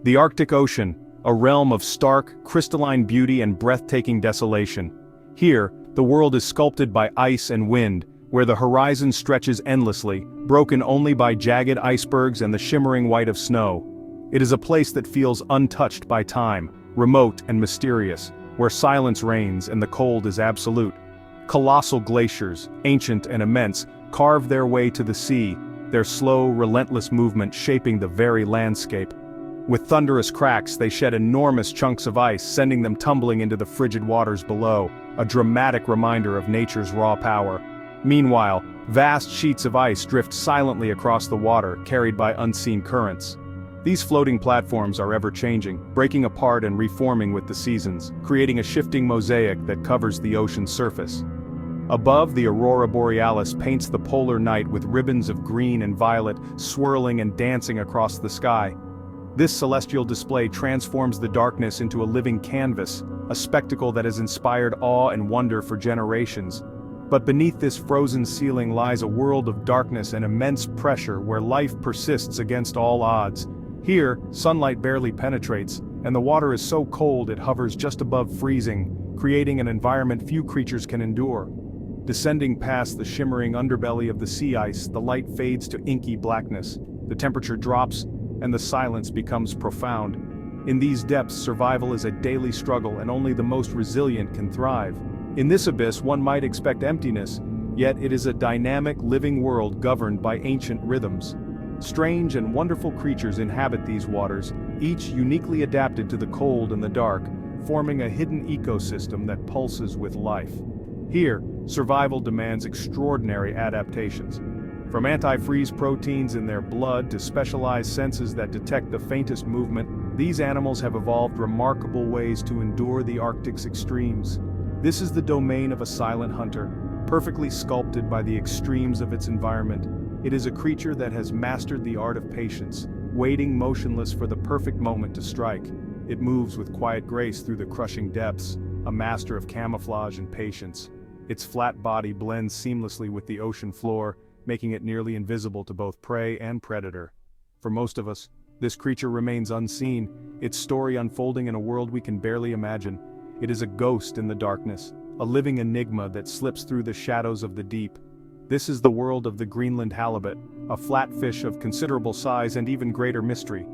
The Arctic Ocean, a realm of stark, crystalline beauty and breathtaking desolation. Here, the world is sculpted by ice and wind, where the horizon stretches endlessly, broken only by jagged icebergs and the shimmering white of snow. It is a place that feels untouched by time, remote and mysterious, where silence reigns and the cold is absolute. Colossal glaciers, ancient and immense, carve their way to the sea, their slow, relentless movement shaping the very landscape. With thunderous cracks, they shed enormous chunks of ice, sending them tumbling into the frigid waters below, a dramatic reminder of nature's raw power. Meanwhile, vast sheets of ice drift silently across the water, carried by unseen currents. These floating platforms are ever-changing, breaking apart and reforming with the seasons, creating a shifting mosaic that covers the ocean's surface. Above, the Aurora Borealis paints the polar night with ribbons of green and violet swirling and dancing across the sky. This celestial display transforms the darkness into a living canvas, a spectacle that has inspired awe and wonder for generations. But beneath this frozen ceiling lies a world of darkness and immense pressure where life persists against all odds. Here, sunlight barely penetrates, and the water is so cold it hovers just above freezing, creating an environment few creatures can endure. Descending past the shimmering underbelly of the sea ice, the light fades to inky blackness, the temperature drops, and the silence becomes profound. In these depths, survival is a daily struggle and only the most resilient can thrive. In this abyss, one might expect emptiness, yet it is a dynamic, living world governed by ancient rhythms. Strange and wonderful creatures inhabit these waters, each uniquely adapted to the cold and the dark, forming a hidden ecosystem that pulses with life. Here, survival demands extraordinary adaptations. From antifreeze proteins in their blood to specialized senses that detect the faintest movement, these animals have evolved remarkable ways to endure the Arctic's extremes. This is the domain of a silent hunter, perfectly sculpted by the extremes of its environment. It is a creature that has mastered the art of patience, waiting motionless for the perfect moment to strike. It moves with quiet grace through the crushing depths, a master of camouflage and patience. Its flat body blends seamlessly with the ocean floor, making it nearly invisible to both prey and predator. For most of us, this creature remains unseen, its story unfolding in a world we can barely imagine. It is a ghost in the darkness, a living enigma that slips through the shadows of the deep. This is the world of the Greenland halibut, a flatfish of considerable size and even greater mystery.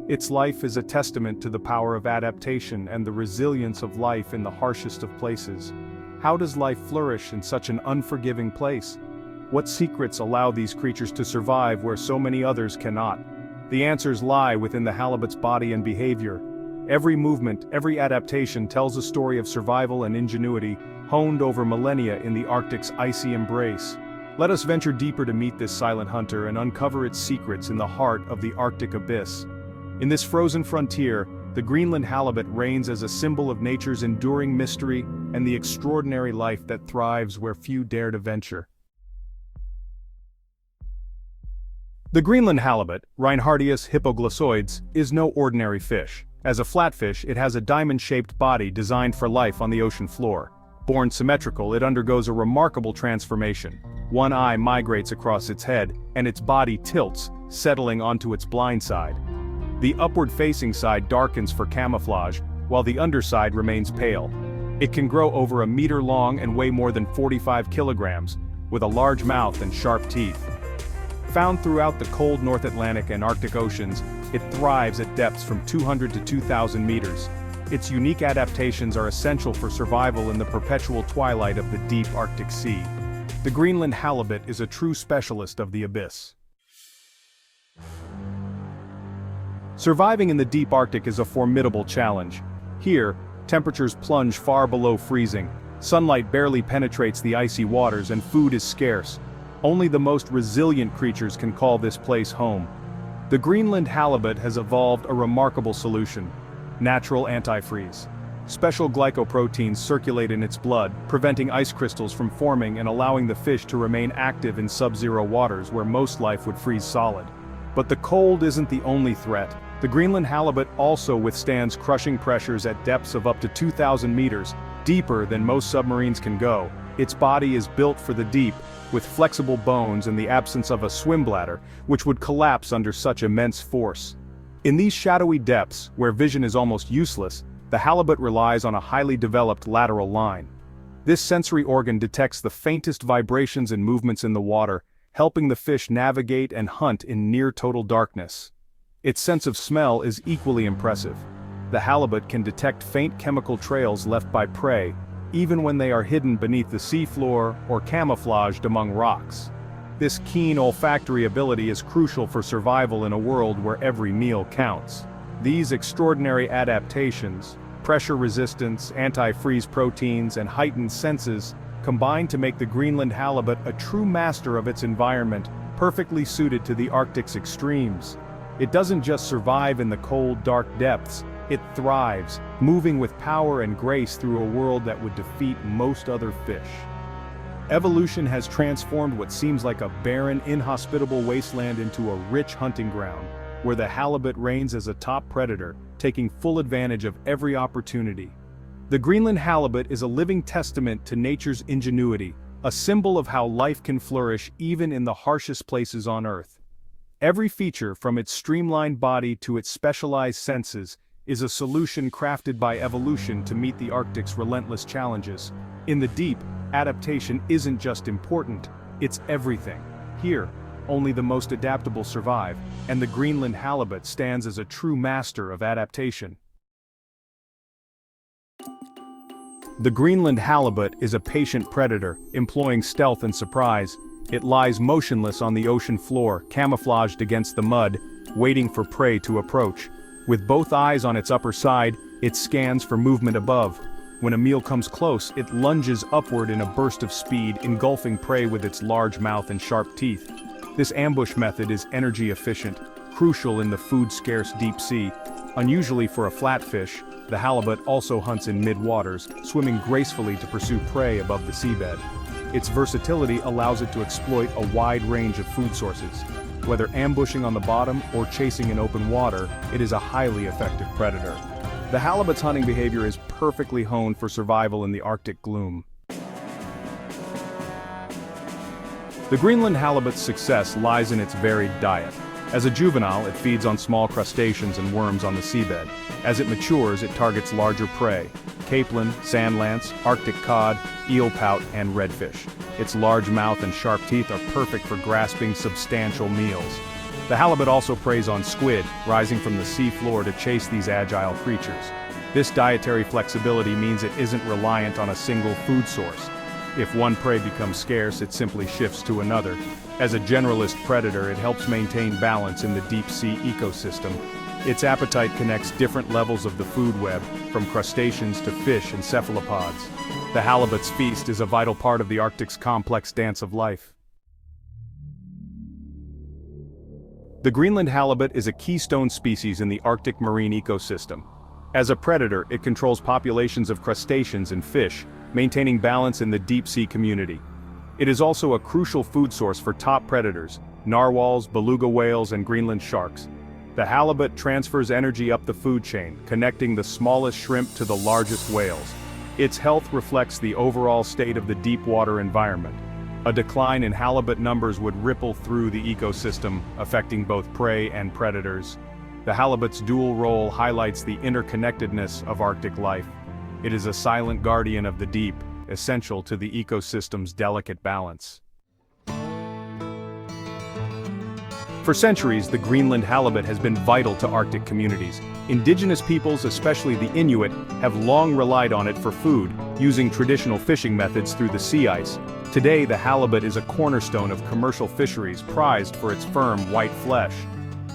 Its life is a testament to the power of adaptation and the resilience of life in the harshest of places. How does life flourish in such an unforgiving place? What secrets allow these creatures to survive where so many others cannot? The answers lie within the halibut's body and behavior. Every movement, every adaptation tells a story of survival and ingenuity, honed over millennia in the Arctic's icy embrace. Let us venture deeper to meet this silent hunter and uncover its secrets in the heart of the Arctic abyss. In this frozen frontier, the Greenland halibut reigns as a symbol of nature's enduring mystery and the extraordinary life that thrives where few dare to venture. The Greenland halibut, Reinhardius hypoglossoides, is no ordinary fish. As a flatfish, it has a diamond-shaped body designed for life on the ocean floor. Born symmetrical, it undergoes a remarkable transformation. One eye migrates across its head, and its body tilts, settling onto its blind side. The upward-facing side darkens for camouflage, while the underside remains pale. It can grow over a meter long and weigh more than 45 kilograms, with a large mouth and sharp teeth. Found throughout the cold North Atlantic and Arctic oceans, it thrives at depths from 200 to 2,000 meters. Its unique adaptations are essential for survival in the perpetual twilight of the deep Arctic Sea. The Greenland halibut is a true specialist of the abyss. Surviving in the deep Arctic is a formidable challenge. Here, temperatures plunge far below freezing, sunlight barely penetrates the icy waters and food is scarce. Only the most resilient creatures can call this place home. The Greenland halibut has evolved a remarkable solution: natural antifreeze. Special glycoproteins circulate in its blood, preventing ice crystals from forming and allowing the fish to remain active in sub-zero waters where most life would freeze solid. But the cold isn't the only threat. The Greenland halibut also withstands crushing pressures at depths of up to 2,000 meters, deeper than most submarines can go. Its body is built for the deep, with flexible bones and the absence of a swim bladder, which would collapse under such immense force. In these shadowy depths, where vision is almost useless, the halibut relies on a highly developed lateral line. This sensory organ detects the faintest vibrations and movements in the water, helping the fish navigate and hunt in near-total darkness. Its sense of smell is equally impressive. The halibut can detect faint chemical trails left by prey, even when they are hidden beneath the seafloor or camouflaged among rocks. This keen olfactory ability is crucial for survival in a world where every meal counts. These extraordinary adaptations, pressure resistance, antifreeze proteins, and heightened senses, combine to make the Greenland halibut a true master of its environment, perfectly suited to the Arctic's extremes. It doesn't just survive in the cold, dark depths, it thrives, moving with power and grace through a world that would defeat most other fish. Evolution has transformed what seems like a barren, inhospitable wasteland into a rich hunting ground, where the halibut reigns as a top predator, taking full advantage of every opportunity. The Greenland halibut is a living testament to nature's ingenuity, a symbol of how life can flourish even in the harshest places on Earth. Every feature, from its streamlined body to its specialized senses, is a solution crafted by evolution to meet the Arctic's relentless challenges. In the deep, adaptation isn't just important, it's everything. Here, only the most adaptable survive, and the Greenland halibut stands as a true master of adaptation. The Greenland halibut is a patient predator, employing stealth and surprise. It lies motionless on the ocean floor, camouflaged against the mud, waiting for prey to approach. With both eyes on its upper side, it scans for movement above. When a meal comes close, it lunges upward in a burst of speed, engulfing prey with its large mouth and sharp teeth. This ambush method is energy efficient, crucial in the food-scarce deep sea. Unusually for a flatfish, the halibut also hunts in mid-waters, swimming gracefully to pursue prey above the seabed. Its versatility allows it to exploit a wide range of food sources. Whether ambushing on the bottom or chasing in open water, it is a highly effective predator. The halibut's hunting behavior is perfectly honed for survival in the Arctic gloom. The Greenland halibut's success lies in its varied diet. As a juvenile, it feeds on small crustaceans and worms on the seabed. As it matures, it targets larger prey: capelin, sand lance, Arctic cod, eel pout, and redfish. Its large mouth and sharp teeth are perfect for grasping substantial meals. The halibut also preys on squid, rising from the seafloor to chase these agile creatures. This dietary flexibility means it isn't reliant on a single food source. If one prey becomes scarce, it simply shifts to another. As a generalist predator, it helps maintain balance in the deep sea ecosystem. Its appetite connects different levels of the food web, from crustaceans to fish and cephalopods. The halibut's feast is a vital part of the Arctic's complex dance of life. The Greenland halibut is a keystone species in the Arctic marine ecosystem. As a predator, it controls populations of crustaceans and fish, maintaining balance in the deep-sea community. It is also a crucial food source for top predators: narwhals, beluga whales, and Greenland sharks. The halibut transfers energy up the food chain, connecting the smallest shrimp to the largest whales. Its health reflects the overall state of the deep-water environment. A decline in halibut numbers would ripple through the ecosystem, affecting both prey and predators. The halibut's dual role highlights the interconnectedness of Arctic life. It is a silent guardian of the deep, essential to the ecosystem's delicate balance. For centuries, the Greenland halibut has been vital to Arctic communities. Indigenous peoples, especially the Inuit, have long relied on it for food, using traditional fishing methods through the sea ice. Today, the halibut is a cornerstone of commercial fisheries, prized for its firm, white flesh.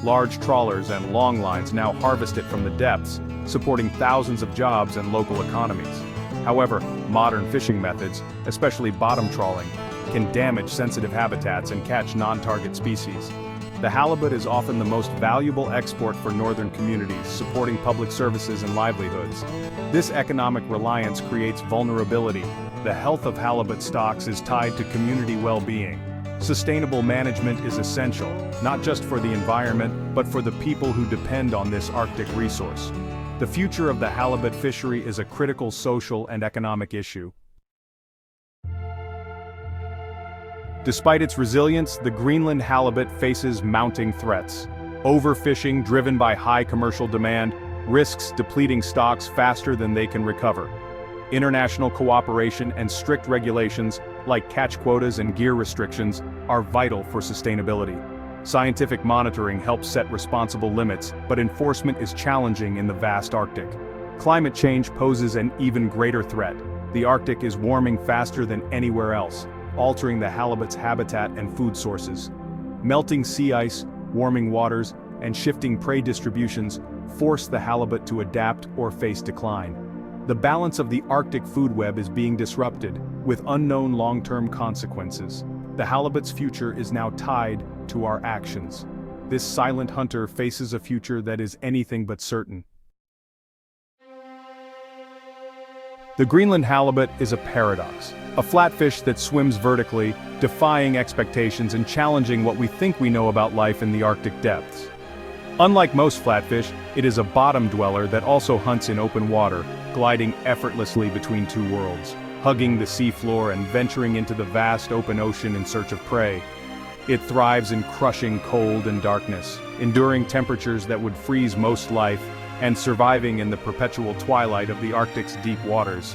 Large trawlers and long lines now harvest it from the depths, supporting thousands of jobs and local economies. However, modern fishing methods, especially bottom trawling, can damage sensitive habitats and catch non-target species. The halibut is often the most valuable export for northern communities, supporting public services and livelihoods. This economic reliance creates vulnerability. The health of halibut stocks is tied to community well-being. Sustainable management is essential, not just for the environment, but for the people who depend on this Arctic resource. The future of the halibut fishery is a critical social and economic issue. Despite its resilience, the Greenland halibut faces mounting threats. Overfishing driven by high commercial demand risks depleting stocks faster than they can recover. International cooperation and strict regulations, like catch quotas and gear restrictions, are vital for sustainability. Scientific monitoring helps set responsible limits, but enforcement is challenging in the vast Arctic. Climate change poses an even greater threat. The Arctic is warming faster than anywhere else, altering the halibut's habitat and food sources. Melting sea ice, warming waters, and shifting prey distributions force the halibut to adapt or face decline. The balance of the Arctic food web is being disrupted, with unknown long-term consequences. The halibut's future is now tied to our actions. This silent hunter faces a future that is anything but certain. The Greenland halibut is a paradox, a flatfish that swims vertically, defying expectations and challenging what we think we know about life in the Arctic depths. Unlike most flatfish, it is a bottom dweller that also hunts in open water, gliding effortlessly between two worlds, hugging the seafloor and venturing into the vast open ocean in search of prey. It thrives in crushing cold and darkness, enduring temperatures that would freeze most life, and surviving in the perpetual twilight of the Arctic's deep waters.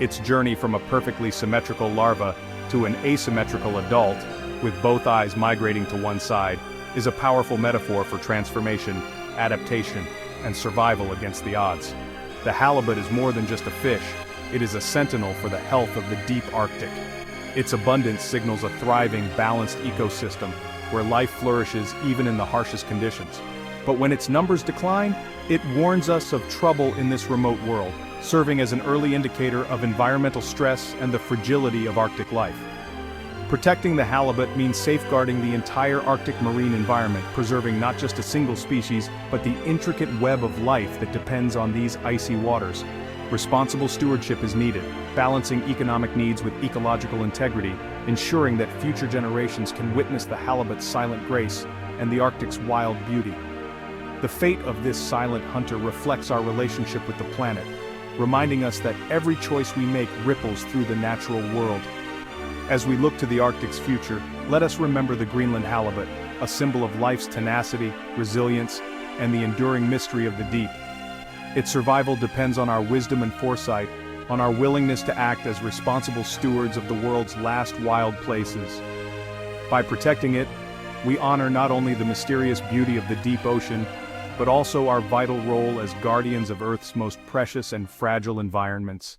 Its journey from a perfectly symmetrical larva to an asymmetrical adult, with both eyes migrating to one side, is a powerful metaphor for transformation, adaptation, and survival against the odds. The halibut is more than just a fish, it is a sentinel for the health of the deep Arctic. Its abundance signals a thriving, balanced ecosystem, where life flourishes even in the harshest conditions. But when its numbers decline, it warns us of trouble in this remote world, serving as an early indicator of environmental stress and the fragility of Arctic life. Protecting the halibut means safeguarding the entire Arctic marine environment, preserving not just a single species, but the intricate web of life that depends on these icy waters. Responsible stewardship is needed, balancing economic needs with ecological integrity, ensuring that future generations can witness the halibut's silent grace and the Arctic's wild beauty. The fate of this silent hunter reflects our relationship with the planet, reminding us that every choice we make ripples through the natural world. As we look to the Arctic's future, let us remember the Greenland halibut, a symbol of life's tenacity, resilience, and the enduring mystery of the deep. Its survival depends on our wisdom and foresight, on our willingness to act as responsible stewards of the world's last wild places. By protecting it, we honor not only the mysterious beauty of the deep ocean, but also our vital role as guardians of Earth's most precious and fragile environments.